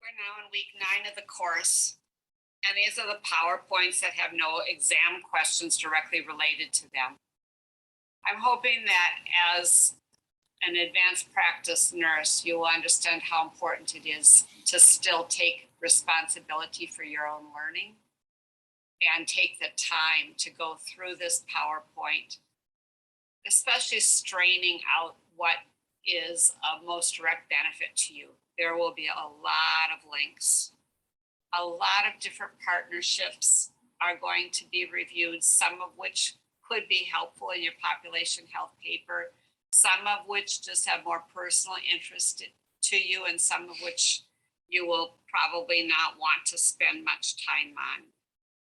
We're now in week 9 of the course, and these are the PowerPoints that have no exam questions directly related to them. I'm hoping that as an advanced practice nurse, you will understand how important it is to still take responsibility for your own learning and take the time to go through this PowerPoint, especially straining out what is of most direct benefit to you. There will be a lot of links. A lot of different partnerships are going to be reviewed, some of which could be helpful in your population health paper, some of which just have more personal interest to you, and some of which you will probably not want to spend much time on.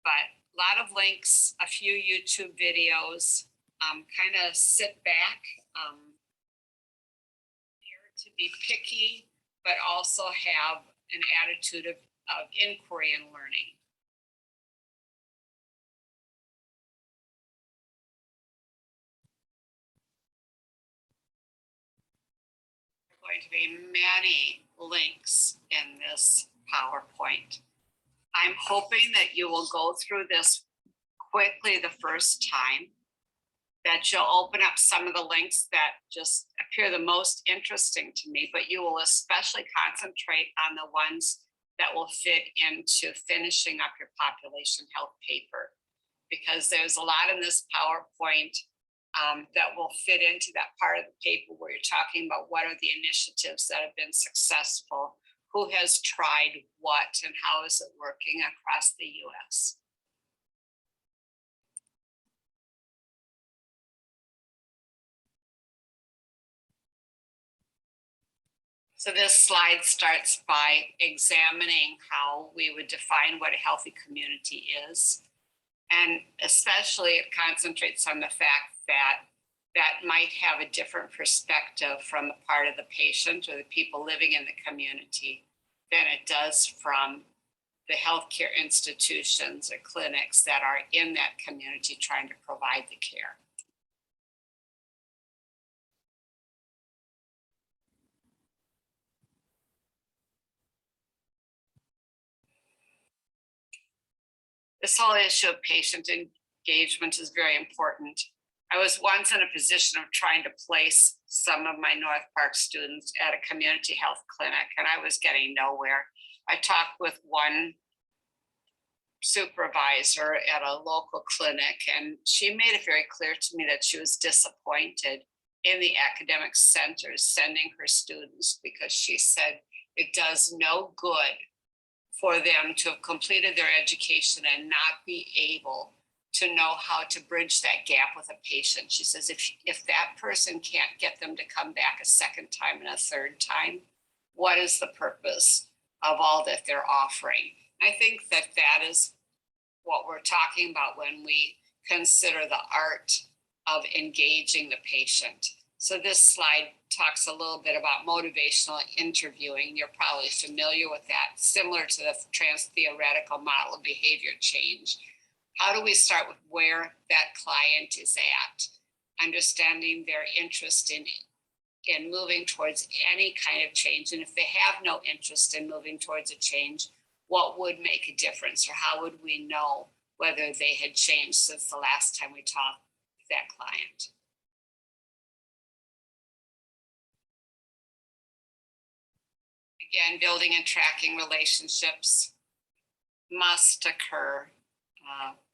But a lot of links, a few YouTube videos, kind of sit back, here to be picky, but also have an attitude of inquiry and learning. There are going to be many links in this PowerPoint. I'm hoping that you will go through this quickly the first time, that you'll open up some of the links that just appear the most interesting to me, but you will especially concentrate on the ones that will fit into finishing up your population health paper, because there's a lot in this PowerPoint that will fit into that part of the paper where you're talking about what are the initiatives that have been successful, who has tried what, and how is it working across the US. So this slide starts by examining how we would define what a healthy community is. And especially it concentrates on the fact that that might have a different perspective from the part of the patient or the people living in the community than it does from the healthcare institutions or clinics that are in that community trying to provide the care. This whole issue of patient engagement is very important. I was once in a position of trying to place some of my North Park students at a community health clinic, and I was getting nowhere. I talked with one supervisor at a local clinic, and she made it very clear to me that she was disappointed in the academic centers sending her students, because she said it does no good for them to have completed their education and not be able to know how to bridge that gap with a patient. She says, if that person can't get them to come back a second time and a third time, what is the purpose of all that they're offering? I think that that is what we're talking about when we consider the art of engaging the patient. So this slide talks a little bit about motivational interviewing. You're probably familiar with that, similar to the trans-theoretical model of behavior change. How do we start with where that client is at, understanding their interest in moving towards any kind of change? And if they have no interest in moving towards a change, what would make a difference, or how would we know whether they had changed since the last time we talked with that client? Again, building and tracking relationships must occur.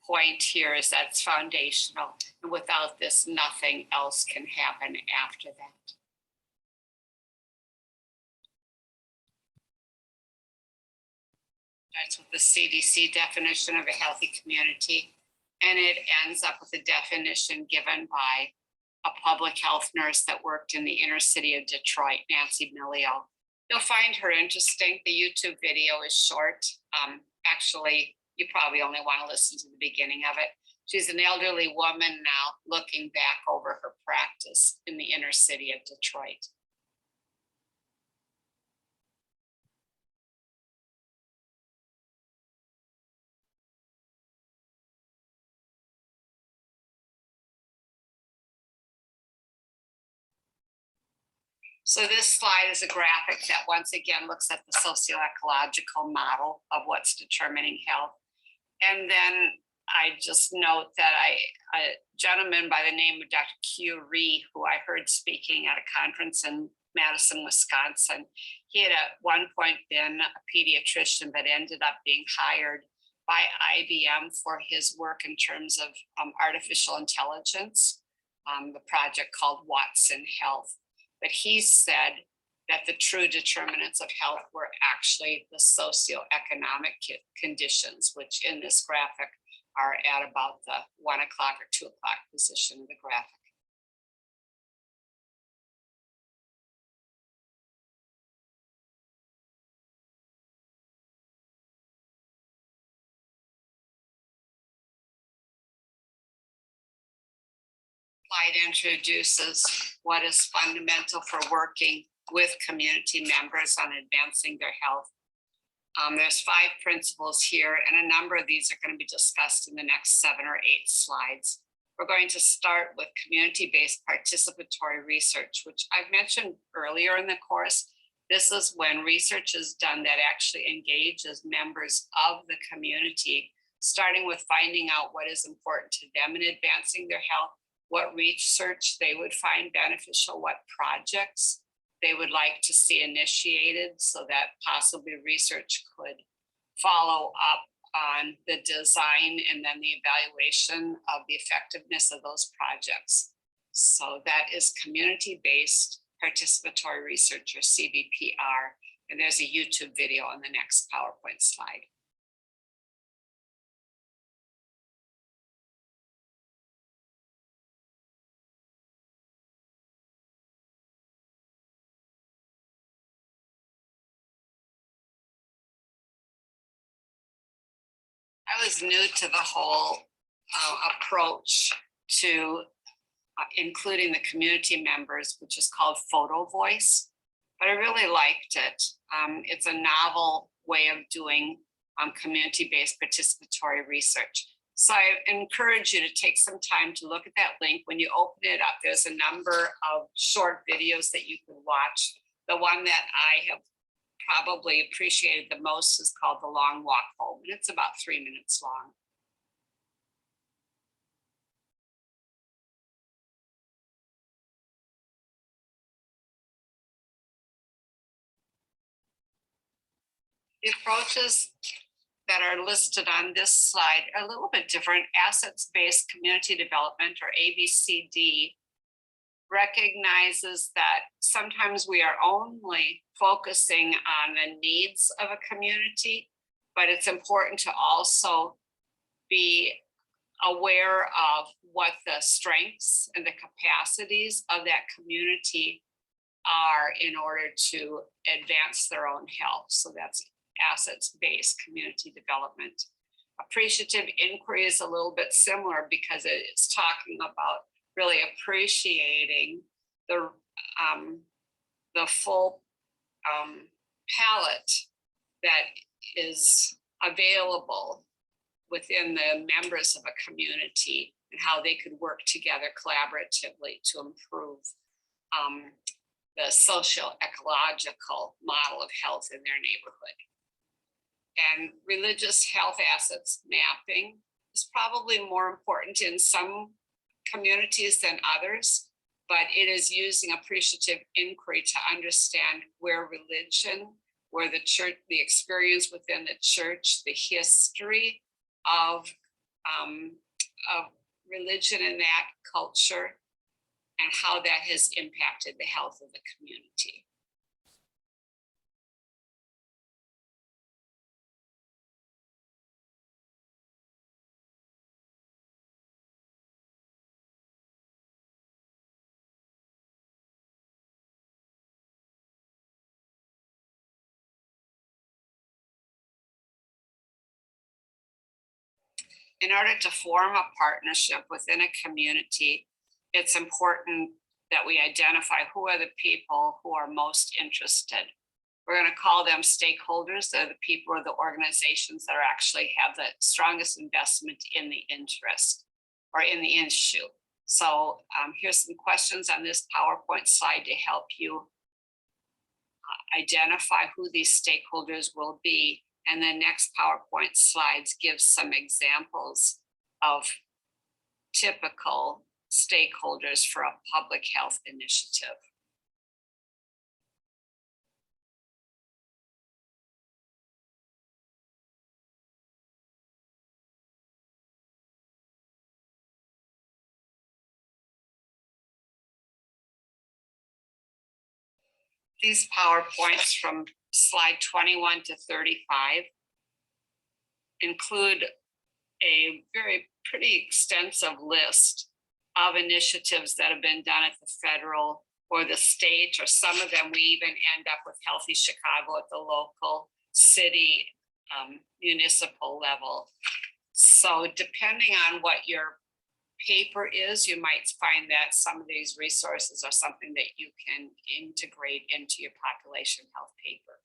Point here is that's foundational, and without this, nothing else can happen after that. Starts with the CDC definition of a healthy community, and it ends up with a definition given by a public health nurse that worked in the inner city of Detroit, Nancy Millio. You'll find her interesting. The YouTube video is short. Actually, you probably only want to listen to the beginning of it. She's an elderly woman now looking back over her practice in the inner city of Detroit. So this slide is a graphic that once again looks at the socio-ecological model of what's determining health. And then I just note that a gentleman by the name of Dr. Q. Ree, who I heard speaking at a conference in Madison, Wisconsin, he had at one point been a pediatrician, but ended up being hired by IBM for his work in terms of artificial intelligence, the project called Watson Health. But he said that the true determinants of health were actually the socioeconomic conditions, which in this graphic are at about the 1 o'clock or 2 o'clock position of the graphic. Slide introduces what is fundamental for working with community members on advancing their health. There's 5 principles here, and a number of these are going to be discussed in the next 7 or 8 slides. We're going to start with community-based participatory research, which I've mentioned earlier in the course. This is when research is done that actually engages members of the community, starting with finding out what is important to them in advancing their health, what research they would find beneficial, what projects they would like to see initiated so that possibly research could follow up on the design and then the evaluation of the effectiveness of those projects. So that is community-based participatory research, or CBPR, and there's a YouTube video on the next PowerPoint slide. I was new to the whole approach to including the community members, which is called Photovoice, but I really liked it. It's a novel way of doing community-based participatory research. So I encourage you to take some time to look at that link. When you open it up, there's a number of short videos that you can watch. The one that I have probably appreciated the most is called The Long Walk Home, and it's about 3 minutes long. The approaches that are listed on this slide are a little bit different. Assets-based community development, or ABCD, recognizes that sometimes we are only focusing on the needs of a community, but it's important to also be aware of what the strengths and the capacities of that community are in order to advance their own health. So that's assets-based community development. Appreciative inquiry is a little bit similar because it's talking about really appreciating the full palette that is available within the members of a community and how they could work together collaboratively to improve the social ecological model of health in their neighborhood. And religious health assets mapping is probably more important in some communities than others, but it is using appreciative inquiry to understand where religion, where the church, the experience within the church, the history of religion in that culture, and how that has impacted the health of the community. In order to form a partnership within a community, it's important that we identify who are the people who are most interested. We're going to call them stakeholders. They're the people or the organizations that are actually have the strongest investment in the interest or in the issue. So here's some questions on this PowerPoint slide to help you identify who these stakeholders will be. And the next PowerPoint slides give some examples of typical stakeholders for a public health initiative. These PowerPoints from slide 21 to 35 include a pretty extensive list of initiatives that have been done at the federal or the state, or some of them we even end up with Healthy Chicago at the local, city, municipal level. So depending on what your paper is, you might find that some of these resources are something that you can integrate into your population health paper.